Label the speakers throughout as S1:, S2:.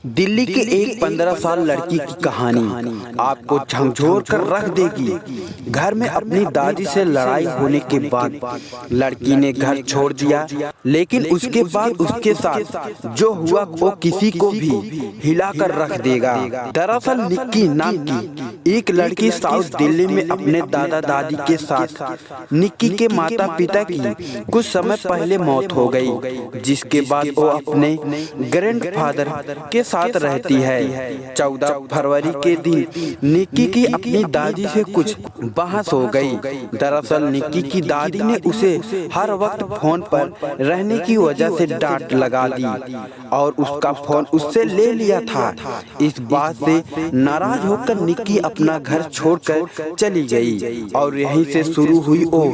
S1: दिल्ली के एक 15 साल लड़की की कहानी आपको झकझोर कर रख देगी। घर में अपनी दादी से लड़ाई होने के बाद लड़की ने घर छोड़ दिया, लेकिन उसके बाद उसके साथ जो हुआ वो किसी को भी हिलाकर रख देगा। दरअसल निक्की नाम की एक लड़की साउथ दिल्ली में अपने दादा दादी के साथ निक्की के माता पिता की कुछ समय पहले मौत हो गई, जिसके बाद वो अपने ग्रैंडफादर के साथ रहती है। 14 फरवरी के दिन निक्की की अपनी दादी से कुछ बहस हो गई। दरअसल निक्की की दादी ने उसे हर वक्त फोन पर रहने की वजह से डांट लगा दी और उसका फोन उससे ले लिया था। इस बात से नाराज होकर निक्की अपना घर छोड़कर चली गई और यहीं से शुरू हुई वो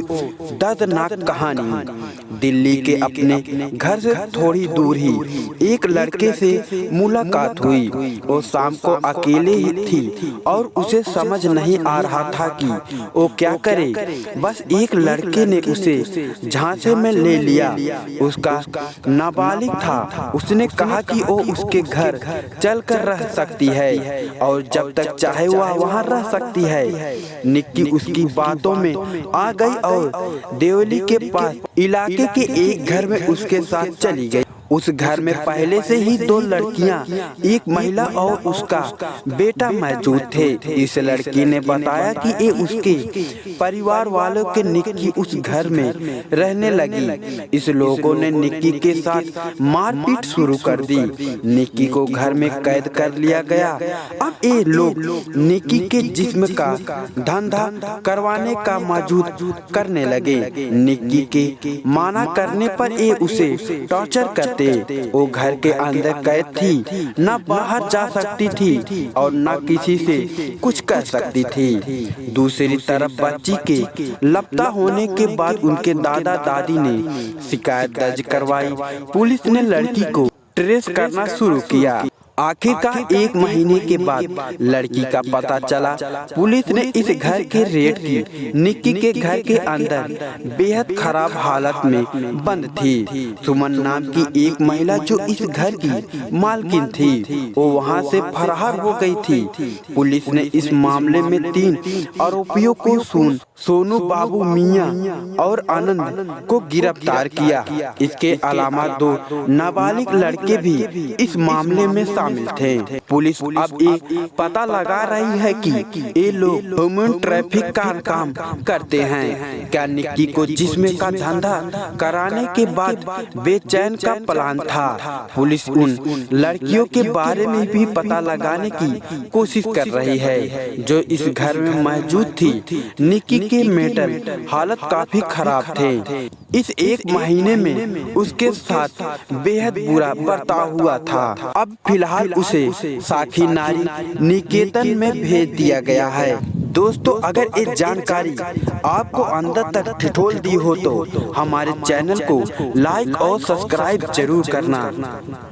S1: दर्दनाक कहानी। दिल्ली के अपने घर से थोड़ी दूर ही एक लड़के से मुलाकात हुई। वो शाम को अकेले ही थी और उसे समझ नहीं आ रहा था कि वो क्या करे। बस एक लड़के ने उसे झांसे में ले लिया। उसका नाबालिग था। उसने कहा कि वो उसके घर चलकर रह सकती है और जब तक चाहे वह वहाँ रह सकती है। निक्की उसकी बातों में आ गई और देवली के पास इलाके के एक घर में उसके साथ चली गई। उस घर में पहले से ही 2 लड़कियां, एक महिला और उसका बेटा मौजूद थे। इस लड़की ने बताया कि ये उसके परिवार वालों के निक्की उस घर में रहने लगी। इस लोगों ने निक्की के साथ मारपीट शुरू कर दी। निक्की को घर में कैद कर लिया गया। अब ये लोग निक्की के जिस्म का धंधा करवाने का मौजूद करने लगे। निक्की के माना करने पर ये उसे टॉर्चर करते। वो घर के अंदर कैद थी, न बाहर जा सकती थी और न किसी से कुछ कर सकती थी। दूसरी तरफ बच्ची के लापता होने के बाद उनके दादा दादी ने शिकायत दर्ज करवाई। पुलिस ने लड़की को ट्रेस करना शुरू किया। आखिरकार 1 महीने के बाद लड़की का पता चला। पुलिस ने इस घर के रेड की। निक्की के घर के अंदर बेहद खराब हालत में बंद थी। सुमन नाम की एक महिला जो इस घर की मालकिन थी, वो वहां से फरार हो गई थी। पुलिस ने इस मामले में 3 आरोपियों को सोनू, बाबू मियां और आनंद को गिरफ्तार किया। इसके अलावा 2 नाबालिग लड़के भी इस मामले में शामिल थे। पुलिस अब ये पता लगा रही है कि ये लोग ह्यूमन ट्रैफिक का काम करते हैं। क्या निक्की को जिस्म का धंधा कराने के बाद बेचैन का प्लान था? पुलिस उन लड़कियों के बारे में भी पता लगाने की कोशिश कर रही है जो इस घर में मौजूद थी। निक्की के मेंटल हालत काफी खराब थे। इस 1 महीने में उसके साथ बेहद बुरा बर्ताव हुआ था। अब फिलहाल उसे साखी नारी निकेतन में भेज दिया गया है। दोस्तों, अगर ये जानकारी आपको अंदर तक ठिठोल दी हो तो हमारे चैनल को लाइक और सब्सक्राइब जरूर करना।